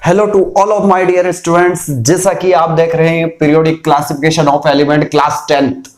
Hello to all of my dear students. जैसा कि आप देख रहे हैं periodic classification of element class 10th।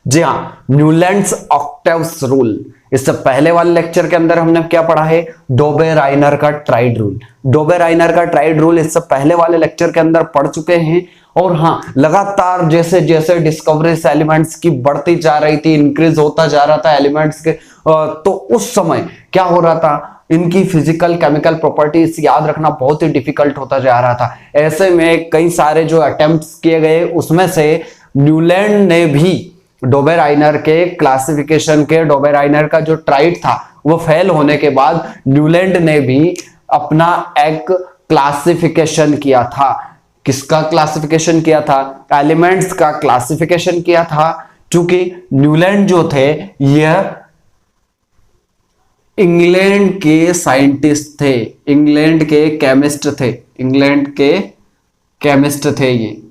जी हाँ, न्यूलैंड्स ऑक्टेव्स रूल। इससे पहले वाले लेक्चर के अंदर हमने क्या पढ़ा है? डोबे-राइनर का ट्राइड रूल। डोबे-राइनर का ट्राइड रूल इससे पहले वाले लेक्चर के अंदर पढ़ चुके हैं। और हाँ, लगातार जैसे जैसे डिस्कवरीज एलिमेंट्स की बढ़ती जा रही थी, इंक्रीज होता जा रहा था एलिमेंट्स के, तो उस समय क्या हो रहा था, इनकी फिजिकल केमिकल प्रॉपर्टीज याद रखना बहुत ही डिफिकल्ट होता जा रहा था। ऐसे में कई सारे जो अटेम्प्ट्स किए गए, उसमें से न्यूलैंड ने भी डोबे-राइनर के क्लासिफिकेशन के, डोबे-राइनर का जो ट्राइड था वो फेल होने के बाद न्यूलैंड ने भी अपना एक क्लासिफिकेशन किया था। किसका क्लासिफिकेशन किया था? एलिमेंट्स का क्लासिफिकेशन किया था। चूंकि न्यूलैंड जो थे यह इंग्लैंड के साइंटिस्ट थे, इंग्लैंड के केमिस्ट थे, इंग्लैंड के केमिस्ट थे। ये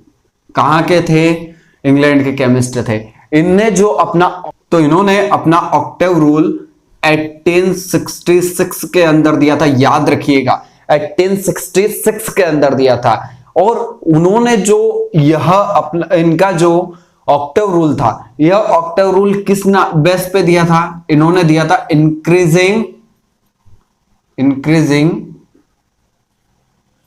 कहां के थे? इंग्लैंड के केमिस्ट थे। इन्होंने अपना ऑक्टेव रूल 1866 के अंदर दिया था। याद रखिएगा, 1866 के अंदर दिया था। और उन्होंने जो इनका जो ऑक्टेव रूल था, यह ऑक्टेव रूल किस बेस पे दिया था? इन्होंने दिया था इंक्रीजिंग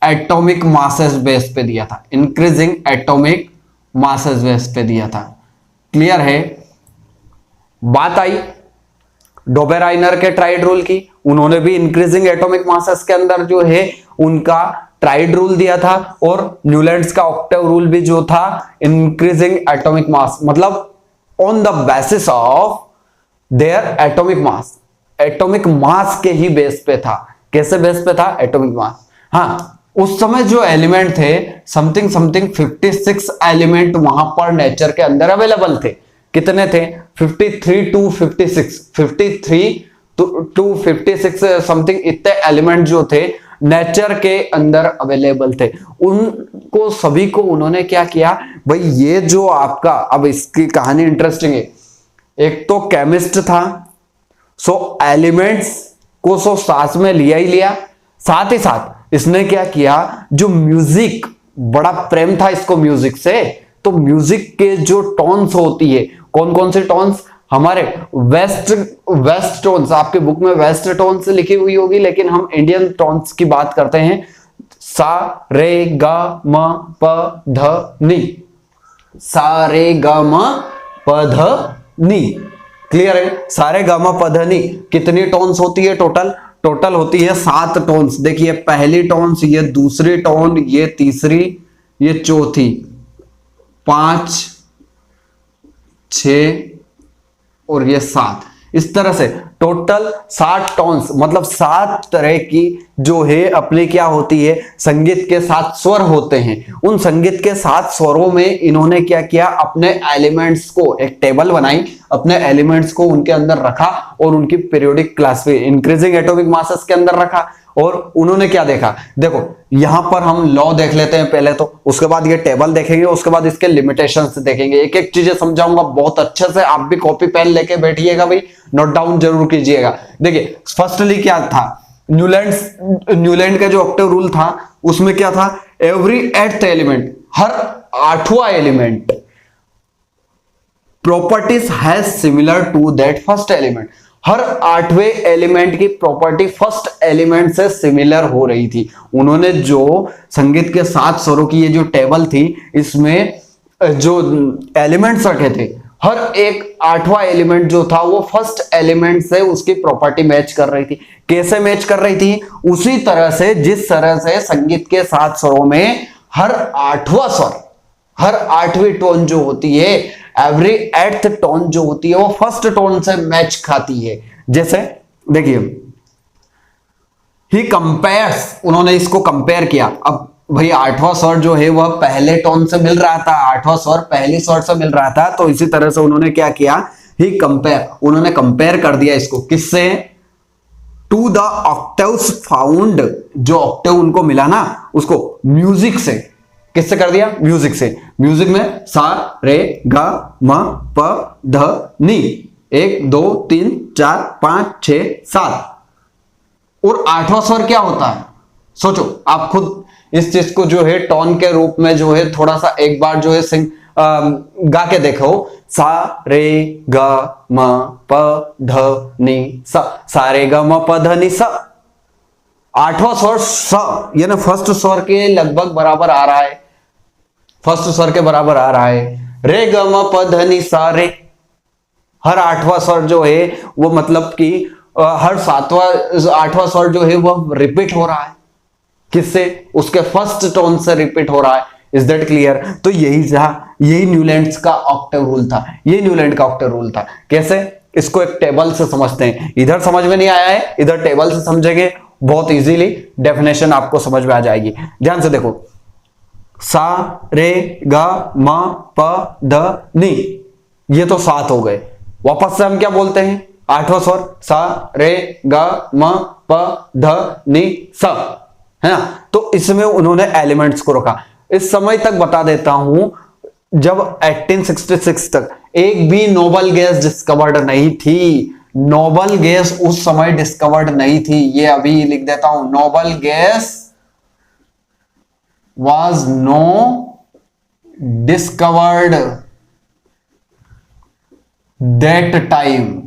एटॉमिक मासेस बेस पे दिया था। इंक्रीजिंग एटॉमिक मासेस बेस पे दिया था। क्लियर है? बात आई डोबे-राइनर के ट्राइड रूल की। उन्होंने भी इंक्रीजिंग एटॉमिक मासेस के अंदर जो है उनका ट्राइड रूल दिया था। और न्यूलैंड्स का ऑक्टेव रूल भी जो था इंक्रीजिंग एटॉमिक मास, मतलब on the basis of their atomic mass, atomic mass के ही बेस पे था। कैसे बेस पे था? Atomic mass. हाँ, उस समय जो एलिमेंट थे समथिंग 56 एलिमेंट वहां पर नेचर के अंदर अवेलेबल थे। कितने थे? 53 टू 56, 53 टू 56 समथिंग इतने एलिमेंट जो थे नेचर के अंदर अवेलेबल थे। उनको सभी को उन्होंने क्या किया भाई, ये जो आपका, अब इसकी कहानी इंटरेस्टिंग है। एक तो केमिस्ट था, सो एलिमेंट्स को सो सांस में लिया ही लिया। साथ ही साथ इसने क्या किया, जो म्यूजिक, बड़ा प्रेम था इसको म्यूजिक से, तो म्यूजिक के जो टोन्स होती है, कौन कौन से टोन्स? हमारे वेस्ट टोन्स, आपके बुक में वेस्ट टोन्स लिखी हुई होगी, लेकिन हम इंडियन टोन्स की बात करते हैं। सा रे ग म प ध नी, सा रे ग म प ध नी। क्लियर है? सारे ग म प ध नी कितनी टोन्स होती है टोटल? टोटल होती है 7 टोन्स। देखिए, पहली टोन्स, ये दूसरी टोन, ये तीसरी, ये चौथी, 5, 6 और ये 7। इस तरह से टोटल 7 टोन्स, मतलब 7 तरह की जो है अपने क्या होती है, संगीत के 7 स्वर होते हैं। उन संगीत के 7 स्वरों में इन्होंने क्या किया, अपने एलिमेंट्स को एक टेबल बनाई, अपने एलिमेंट्स को उनके अंदर रखा और उनकी periodic class increasing atomic masses के अंदर रखा। और उन्होंने क्या देखा? देखो, यहां पर हम लॉ देख लेते हैं पहले, तो उसके बाद ये टेबल देखेंगे, उसके बाद इसके लिमिटेशंस देखेंगे। एक एक चीजें समझाऊंगा बहुत अच्छे से। आप भी कॉपी पेन लेके बैठिएगा भाई, नोट डाउन जरूर कीजिएगा। देखिए, फर्स्टली क्या था, न्यूलैंड का जो ऑक्टेव रूल था उसमें क्या था, एवरी 8th एलिमेंट, हर 8वां element properties has similar to that first element. हर 8वें एलिमेंट की प्रॉपर्टी फर्स्ट एलिमेंट से सिमिलर हो रही थी। उन्होंने जो संगीत के 7 स्वरों की ये जो टेबल थी, इसमें जो एलिमेंट्स रखे थे, हर एक 8वां एलिमेंट जो था वो फर्स्ट एलिमेंट से उसकी प्रॉपर्टी मैच कर रही थी। कैसे मैच कर रही थी? उसी तरह से जिस तरह से संगीत के 7 स्वरों में हर 8वां स्वर, हर 8वीं टोन जो होती है, एवरी 8th टोन जो होती है वो फर्स्ट टोन से मैच खाती है। जैसे देखिए, ही कंपेयर्स, उन्होंने इसको कंपेयर किया। अब भाई 8वां स्वर जो है वह पहले टोन से मिल रहा था, 8वां स्वर पहली स्वर से मिल रहा था, तो इसी तरह से उन्होंने क्या किया, ही कंपेयर, उन्होंने कंपेयर कर दिया इसको किससे? टू द ऑक्टेव्स फाउंड, जो ऑक्टेव उनको मिला ना उसको म्यूजिक से। किससे कर दिया? म्यूजिक से। म्यूजिक में सा रे ग म प ध नी, 1 2 3 4 5 6 7। और 8वां स्वर क्या होता है? सोचो, आप खुद इस चीज को जो है टोन के रूप में जो है थोड़ा सा एक बार जो है गा के देखो। सा रे ग म प ध नि सा, सा रे ग म प ध नि सा। आठवां स्वर स, यानी फर्स्ट स्वर के लगभग बराबर आ रहा है, फर्स्ट स्वर के बराबर आ रहा है। रे ग म प ध नि सा रे, हर आठवां स्वर जो है वो मतलब कि हर आठवां स्वर जो है वो रिपीट हो रहा है, किससे? उसके फर्स्ट टोन से रिपीट हो रहा है। Is that clear? तो यही न्यूलैंड्स का ऑक्टेव रूल था, ये न्यूलैंड का ऑक्टेव रूल था। कैसे? इसको एक टेबल से समझते हैं। इधर समझ में नहीं आया है, इधर टेबल से समझेंगे, बहुत इजीली डेफिनेशन आपको समझ में आ जाएगी। ध्यान से देखो, सा रे ग म प ध नि, ये तो 7 हो गए। वापस से हम क्या बोलते हैं? आठवां स्वर सा रे ग म प ध नि सा, है ना? तो इसमें उन्होंने एलिमेंट्स को रखा। इस समय तक बता देता हूं, जब 1866 तक एक भी नोबल गैस डिस्कवर्ड नहीं थी। नोबल गैस उस समय डिस्कवर्ड नहीं थी, ये अभी लिख देता हूं। Noble gas was no discovered that time.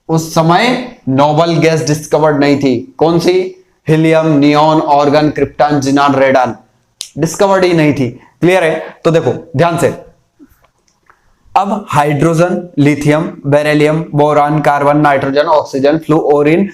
उस समय नोबल गैस डिस्कवर्ड नहीं थी। कौन सी? Helium, neon, argon, krypton, xenon, radon discovered ही नहीं थी। क्लियर है? तो देखो ध्यान से, अब hydrogen, lithium, beryllium, boron, carbon, nitrogen, oxygen, fluorine.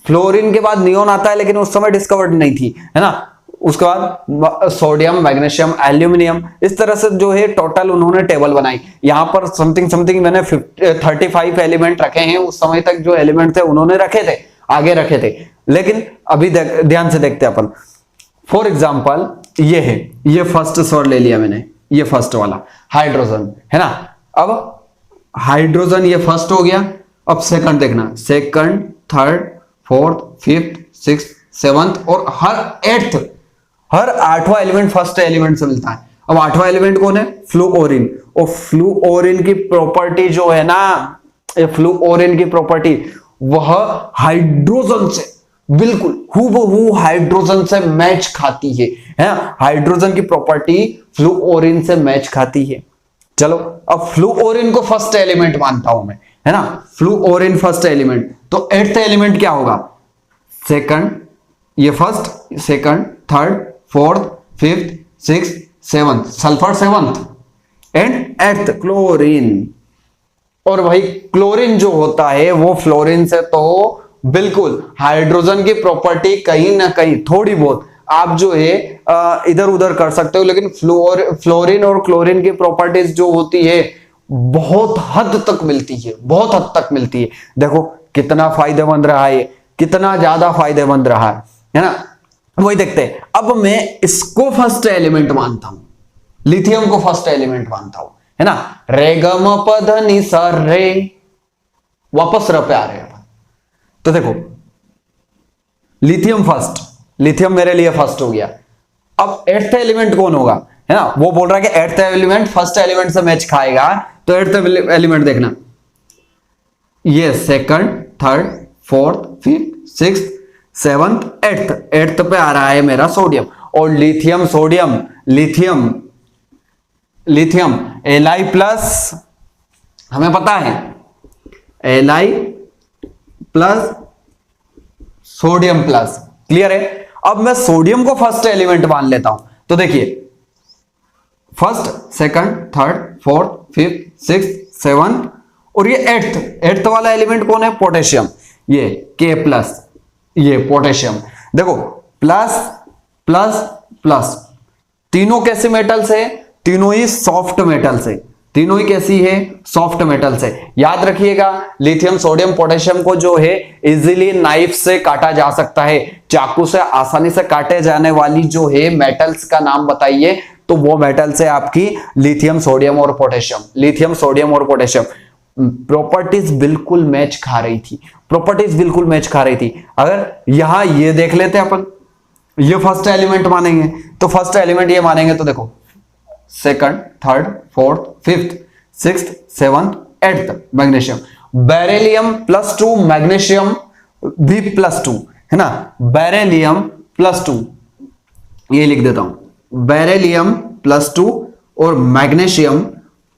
Fluorine के बाद नियॉन आता है, लेकिन उस समय डिस्कवर्ड नहीं थी, है ना? उसके बाद सोडियम, मैग्नीशियम, एल्यूमिनियम। इस तरह से जो है टोटल उन्होंने टेबल बनाई। यहां पर समथिंग मैंने 35 एलिमेंट रखे हैं। उस समय तक जो एलिमेंट थे उन्होंने रखे थे, आगे रखे थे, लेकिन अभी ध्यान से देखते हैं अपन। फॉर एग्जाम्पल ये है, ये फर्स्ट स्वर ले लिया मैंने, ये फर्स्ट वाला हाइड्रोजन, है ना? अब हाइड्रोजन ये फर्स्ट हो गया। अब सेकंड देखना, second, third, fourth, fifth, sixth, seventh और हर आठवां एलिमेंट फर्स्ट एलिमेंट से मिलता है। अब आठवां एलिमेंट कौन है? फ्लूओरिन। और फ्लूओरिन की प्रॉपर्टी जो है ना, ये फ्लूओरिन की प्रॉपर्टी वह हाइड्रोजन से बिल्कुल हूबहू हाइड्रोजन से मैच खाती है, हाइड्रोजन की प्रॉपर्टी फ्लूओरिन से मैच खाती है। चलो अब फ्लूओरिन को फर्स्ट एलिमेंट मानता हूं मैं, है ना? फ्लूओरिन फर्स्ट एलिमेंट, तो 8th एलिमेंट क्या होगा? सेकंड, ये first, second, third, fourth, fifth, sixth, seventh, sulphur 7th and 8th chlorine. और भाई क्लोरीन जो होता है वो फ्लोरीन से तो बिल्कुल हाइड्रोजन की प्रॉपर्टी कहीं ना कहीं थोड़ी बहुत आप जो है इधर उधर कर सकते हो, लेकिन फ्लोरीन और क्लोरीन की प्रॉपर्टीज जो होती है बहुत हद तक मिलती है, बहुत हद तक मिलती है। देखो कितना फायदेमंद रहा है, कितना ज्यादा फायदेमंद रहा है ना? वही देखते हैं। अब मैं इसको फर्स्ट एलिमेंट मानता हूं, लिथियम को फर्स्ट एलिमेंट मानता हूं, है ना? रे ग म प ध नि सा रे, वापस र पे आ रहे हैं। तो देखो लिथियम फर्स्ट, लिथियम मेरे लिए फर्स्ट हो गया। अब 8th एलिमेंट कौन होगा, है ना? वो बोल रहा है कि 8th एलिमेंट फर्स्ट एलिमेंट से मैच खाएगा, तो 8th एलिमेंट देखना, ये second, third, fourth, fifth, sixth, seventh, 8th पे आ रहा है मेरा सोडियम। और lithium, sodium, lithium, lithium Li plus, हमें पता है Li plus sodium plus. Clear है? अब मैं सोडियम को फर्स्ट एलिमेंट मान लेता हूं, तो देखिए first, second, third, fourth, fifth, sixth, seventh और ये 8th वाला एलिमेंट कौन है? पोटेशियम, ये K प्लस, ये पोटेशियम। देखो प्लस प्लस प्लस, तीनों कैसे मेटल से? तीनों ही सॉफ्ट मेटल से। तीनों ही कैसी है? सॉफ्ट मेटल से। याद रखिएगा लिथियम, सोडियम, पोटेशियम को जो है इजीली नाइफ से काटा जा सकता है। चाकू से आसानी से काटे जाने वाली जो है मेटल्स का नाम बताइए, तो वो मेटल्स है आपकी लिथियम, सोडियम और पोटेशियम। लिथियम, सोडियम और पोटेशियम प्रॉपर्टीज बिल्कुल मैच खा रही थी, प्रॉपर्टीज बिल्कुल मैच खा रही थी। अगर यहां ये देख लेते अपन, ये फर्स्ट एलिमेंट मानेंगे, तो फर्स्ट एलिमेंट ये मानेंगे, तो देखो second, third, fourth, fifth, sixth, seventh, 8th magnesium. Beryllium +2, magnesium भी +2, है ना? बेरिलियम +2, ये लिख देता हूं, बेरिलियम +2 और मैग्नीशियम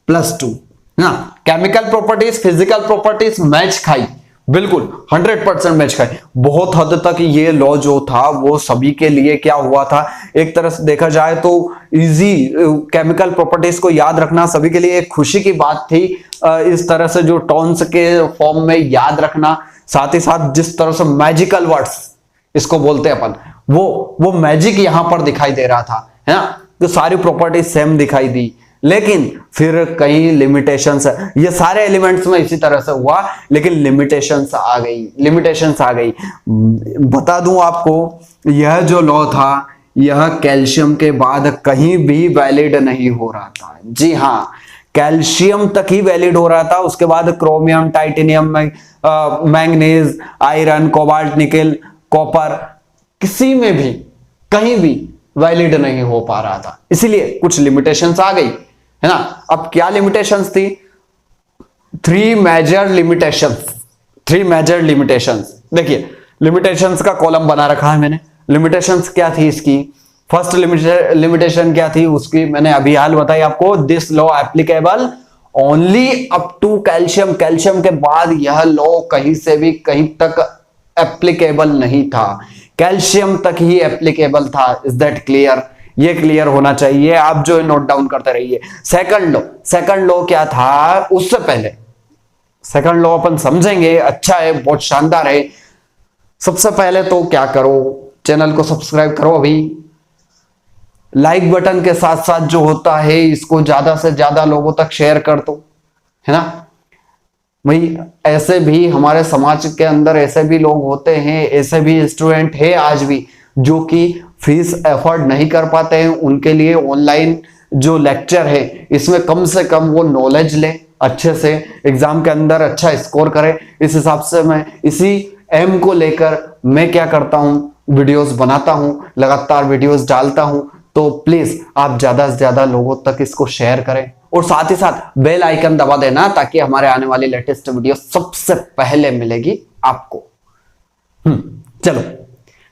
+2 ना। Chemical properties, physical properties match खाई, बिल्कुल 100% मैच खाई। बहुत हद तक ये लॉ जो था वो सभी के लिए क्या हुआ था, एक तरह से देखा जाए तो इजी, केमिकल प्रॉपर्टीज को याद रखना सभी के लिए एक खुशी की बात थी। इस तरह से जो टर्म्स के फॉर्म में याद रखना, साथ ही साथ जिस तरह से मैजिकल वर्ड्स इसको बोलते हैं अपन, वो मैजिक यहां पर दिखाई दे रहा था, है ना। तो सारी प्रॉपर्टीज सेम दिखाई दी, लेकिन फिर कई लिमिटेशंस है। ये सारे एलिमेंट्स में इसी तरह से हुआ, लेकिन लिमिटेशंस आ गई। बता दूं आपको, यह जो लॉ था यह कैल्शियम के बाद कहीं भी वैलिड नहीं हो रहा था। जी हां, कैल्शियम तक ही वैलिड हो रहा था, उसके बाद chromium, titanium, manganese, iron, cobalt, nickel, copper, किसी में भी कहीं भी वैलिड नहीं हो पा रहा था। इसीलिए कुछ लिमिटेशंस आ गई, है ना। अब क्या लिमिटेशंस थी? 3 मेजर लिमिटेशंस। देखिए, लिमिटेशंस का कॉलम बना रखा है मैंने। लिमिटेशंस क्या थी इसकी? फर्स्ट लिमिटेशन क्या थी उसकी? मैंने अभी हाल बताई आपको, this law applicable only up to calcium. Calcium के बाद यह लॉ कहीं से भी कहीं तक एप्लीकेबल नहीं था, कैल्शियम तक ही एप्लीकेबल था। Is that clear? ये क्लियर होना चाहिए, आप जो नोट डाउन करते रहिए। सेकंड लॉ क्या था? उससे पहले सेकंड लॉ अपन समझेंगे, अच्छा है, बहुत शानदार है। सबसे पहले तो क्या करो, चैनल को सब्सक्राइब करो, अभी लाइक बटन के साथ साथ जो होता है इसको ज्यादा से ज्यादा लोगों तक शेयर कर दो, है ना भाई। ऐसे भी हमारे समाज के अंदर ऐसे भी लोग होते हैं, ऐसे भी स्टूडेंट है आज भी जो कि फीस एफोर्ड नहीं कर पाते हैं। उनके लिए ऑनलाइन जो लेक्चर है इसमें कम से कम वो नॉलेज ले, अच्छे से एग्जाम के अंदर अच्छा स्कोर करे। इस हिसाब से मैं इसी एम को लेकर मैं क्या करता हूं, वीडियोस बनाता हूं, लगातार वीडियोस डालता हूं। तो प्लीज आप ज्यादा से ज्यादा लोगों तक इसको शेयर करें और साथ ही साथ बेल आइकन दबा देना, ताकि हमारे आने वाली लेटेस्ट वीडियो सबसे पहले मिलेगी आपको। चलो,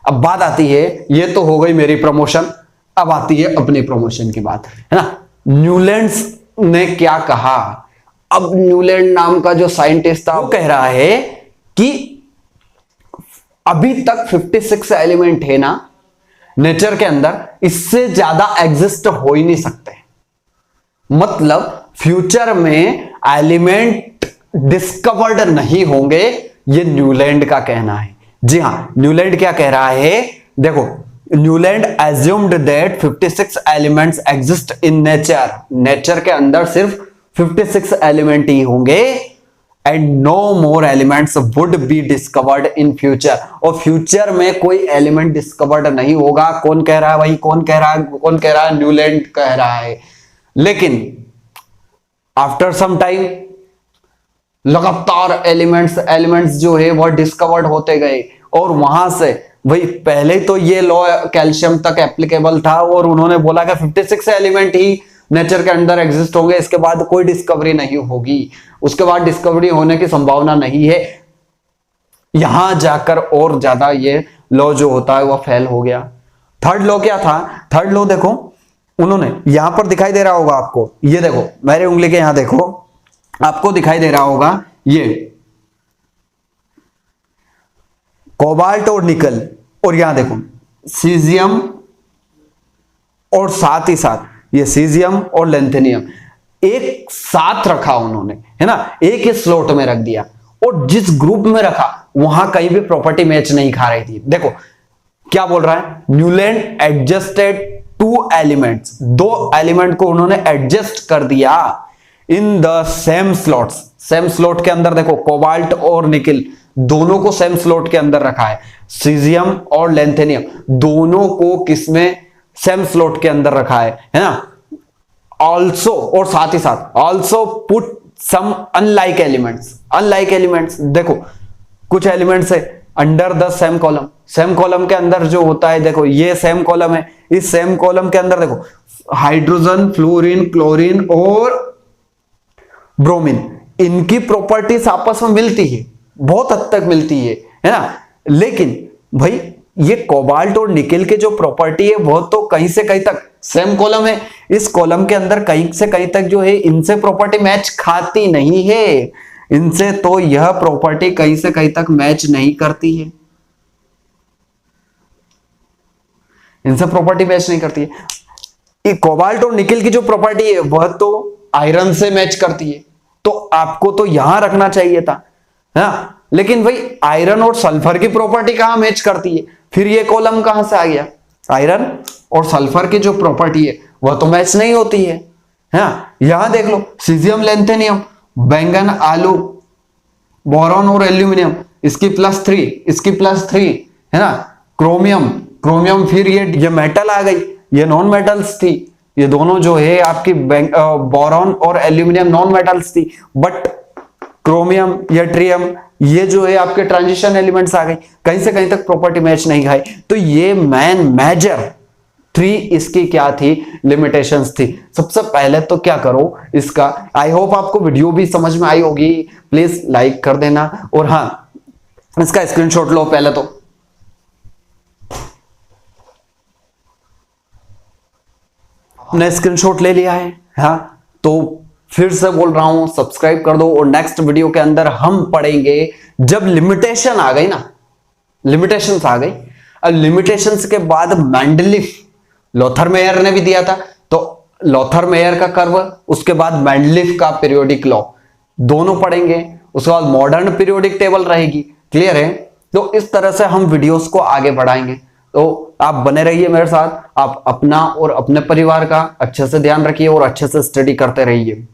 अब बात आती है, ये तो हो गई मेरी प्रमोशन, अब आती है अपनी प्रमोशन की बात, है ना। न्यूलैंड्स ने क्या कहा? अब न्यूलैंड नाम का जो साइंटिस्ट था वो कह रहा है कि अभी तक 56 एलिमेंट है ना नेचर के अंदर, इससे ज्यादा एग्जिस्ट हो ही नहीं सकते। मतलब फ्यूचर में एलिमेंट डिस्कवर्ड नहीं होंगे, ये न्यूलैंड का कहना है। जी हां, न्यूलैंड क्या कह रहा है? देखो, Newland assumed that 56 elements exist in nature के अंदर सिर्फ 56 एलिमेंट ही होंगे, and no more elements would be discovered in future. और फ्यूचर में कोई एलिमेंट डिस्कवर्ड नहीं होगा। कौन कह रहा है भाई? कौन कह रहा है? न्यूलैंड कह रहा है। लेकिन आफ्टर सम टाइम लगातार एलिमेंट्स जो है वह डिस्कवर्ड होते गए, और वहां से भाई पहले तो ये लॉ कैल्शियम तक एप्लीकेबल था और उन्होंने बोला कि 56 एलिमेंट ही नेचर के अंदर एग्जिस्ट होंगे, इसके बाद कोई डिस्कवरी नहीं होगी, उसके बाद डिस्कवरी होने की संभावना नहीं है। यहां जाकर और ज्यादा ये लॉ जो होता है वह फेल हो गया। थर्ड लॉ क्या था? थर्ड लॉ देखो, उन्होंने यहां पर दिखाई दे रहा होगा आपको, ये देखो मेरे उंगली के यहां देखो, आपको दिखाई दे रहा होगा ये कोबाल्ट और निकल, और यहां देखो सीजियम, और साथ ही साथ ये सीजियम और लेंथेनियम एक साथ रखा उन्होंने, है ना, एक ही स्लॉट में रख दिया, और जिस ग्रुप में रखा वहां कहीं भी प्रॉपर्टी मैच नहीं खा रही थी। देखो क्या बोल रहा है, न्यूलैंड एडजस्टेड 2 एलिमेंट्स, 2 एलिमेंट को उन्होंने एडजस्ट कर दिया in the same slots. Same slot के अंदर देखो कोबाल्ट और निकिल दोनों को सेम स्लॉट के अंदर रखा है, सीजियम और लेंथेनियम दोनों को किसमें? सेम स्लॉट के अंदर रखा है ना। ऑल्सो, और साथ ही साथ also put some unlike elements. देखो कुछ एलिमेंट्स है under the same column. Same column के अंदर जो होता है, देखो ये सेम कॉलम है, इस सेम कॉलम के अंदर देखो हाइड्रोजन, फ्लोरीन, क्लोरीन और ब्रोमीन, इनकी प्रॉपर्टीज आपस में मिलती है, बहुत हद तक मिलती है ना। लेकिन भाई ये कोबाल्ट और निकेल के जो प्रॉपर्टी है वो तो कहीं से कहीं तक सेम कॉलम है, इस कॉलम के अंदर कहीं से कहीं तक जो है इनसे प्रॉपर्टी मैच खाती नहीं है, इनसे तो यह प्रॉपर्टी कहीं से कहीं तक मैच नहीं करती है, इनसे प्रॉपर्टी मैच नहीं करती है। ये कोबाल्ट और निकेल की जो प्रॉपर्टी है वह तो आयरन से मैच करती है, तो आपको तो यहां रखना चाहिए था, हाँ? लेकिन भाई आयरन और सल्फर की प्रॉपर्टी कहां मैच करती है, फिर ये कॉलम कहां से आ गया? आयरन और सल्फर की जो प्रॉपर्टी है वह तो मैच नहीं होती है, हाँ? यहां देख लो, सीजियम लेंथेनियम, बैंगन आलू, बोरॉन और एल्यूमिनियम, इसकी +3, इसकी +3 है ना, क्रोमियम, क्रोमियम, फिर ये मेटल आ गई, ये नॉन मेटल्स थी, ये दोनों जो है आपकी बोरॉन और एल्यूमिनियम नॉन मेटल्स थी, बट क्रोमियम, यट्रियम, ये जो है आपके ट्रांजिशन एलिमेंट्स आ गई, कहीं से कहीं तक प्रॉपर्टी मैच नहीं खाई। तो ये मेजर 3 इसकी क्या थी, लिमिटेशंस थी। सबसे पहले तो क्या करो इसका, आई होप आपको वीडियो भी समझ में आई होगी, प्लीज लाइक कर देना, और हाँ इसका स्क्रीनशॉट लो पहले तो। आपने स्क्रीनशॉट ले लिया है, हाँ? तो फिर से बोल रहा हूं, सब्सक्राइब कर दो, और नेक्स्ट वीडियो के अंदर हम पढ़ेंगे जब लिमिटेशन आ गई ना, लिमिटेशंस आ गई, अब लिमिटेशंस के बाद मेंडलीफ, लोथर मेयर ने भी दिया था, तो लोथर मेयर का कर्व, उसके बाद मेंडलीफ का पीरियोडिक लॉ, दोनों पढ़ेंगे, उसके बाद मॉडर्न पीरियोडिक टेबल रहेगी। क्लियर है? तो इस तरह से हम वीडियोस को आगे बढ़ाएंगे, तो आप बने रहिए मेरे साथ, आप अपना और अपने परिवार का अच्छे से ध्यान रखिए और अच्छे से स्टडी करते रहिए।